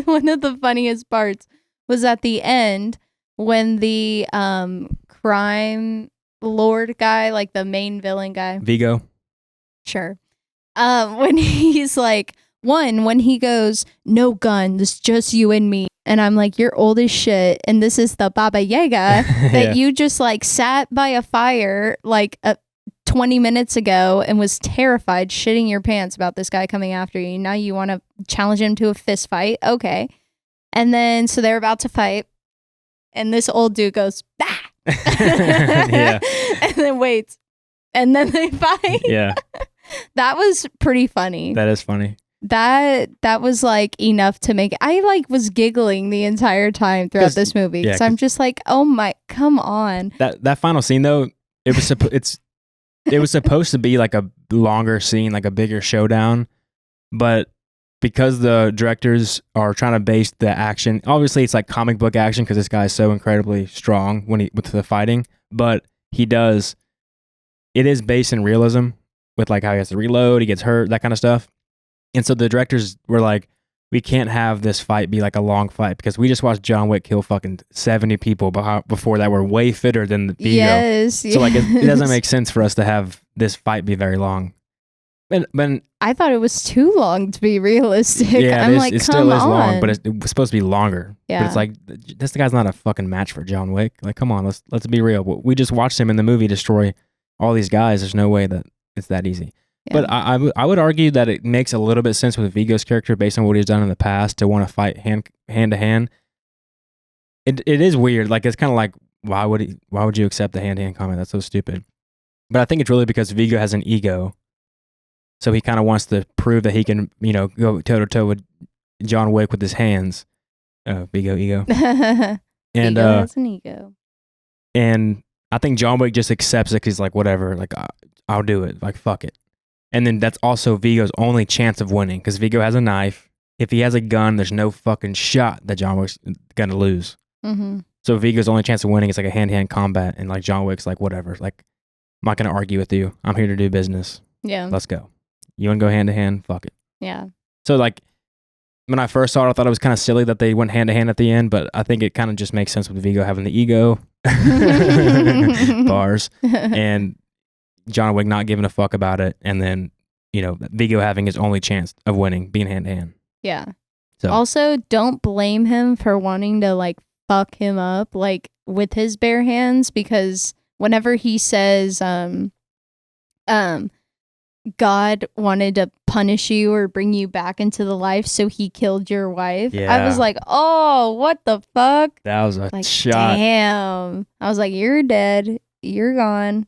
one of the funniest parts was at the end when the crime lord guy, like the main villain guy, Vigo. Sure. When he's like, when he goes, no guns, just you and me. And I'm like, you're old as shit. And this is the Baba Yaga that you just like sat by a fire like 20 minutes ago and was terrified, shitting your pants about this guy coming after you. Now you want to challenge him to a fist fight. Okay. And then, so they're about to fight. And this old dude goes, bah! Yeah. And then waits. And then they fight. Yeah. That was pretty funny. That is funny. That was like enough to make I like was giggling the entire time throughout this movie because I'm just like, oh my, come on. That final scene though, it was supposed to be like a longer scene, like a bigger showdown, but because the directors are trying to base the action, obviously it's like comic book action because this guy is so incredibly strong with the fighting, but it is based in realism with like how he has to reload, he gets hurt, that kind of stuff. And so the directors were like, we can't have this fight be like a long fight because we just watched John Wick kill fucking 70 people before that were way fitter than the Vigo. Yes. So like it doesn't make sense for us to have this fight be very long. But I thought it was too long to be realistic. Yeah, I'm like, it come still is on. long, but it was supposed to be longer. Yeah. But it's like, this guy's not a fucking match for John Wick. Like, come on, let's be real. We just watched him in the movie destroy all these guys. There's no way that it's that easy. Yeah. But I would argue that it makes a little bit sense with Vigo's character based on what he's done in the past to want to fight hand to hand. It is weird. Like, it's kind of like, why would you accept the hand to hand comment? That's so stupid. But I think it's really because Vigo has an ego. So he kind of wants to prove that he can, go toe to toe with John Wick with his hands. Vigo ego. And Vigo has an ego. And I think John Wick just accepts it because he's like, whatever, like I'll do it, like fuck it. And then that's also Vigo's only chance of winning because Vigo has a knife. If he has a gun, there's no fucking shot that John Wick's gonna lose. Mm-hmm. So Vigo's only chance of winning is like a hand-to-hand combat, and like John Wick's like, whatever, like I'm not gonna argue with you. I'm here to do business. Yeah. Let's go. You want to go hand-to-hand? Fuck it. Yeah. So like when I first saw it, I thought it was kind of silly that they went hand-to-hand at the end, but I think it kind of just makes sense with Vigo having the ego, bars, and John Wick not giving a fuck about it, and then Vigo having his only chance of winning, being hand-to-hand. Yeah. So. Also, don't blame him for wanting to like fuck him up like with his bare hands, because whenever he says God wanted to punish you or bring you back into the life, so he killed your wife. Yeah. I was like, oh, what the fuck? That was a like, shot. Damn. I was like, you're dead. You're gone.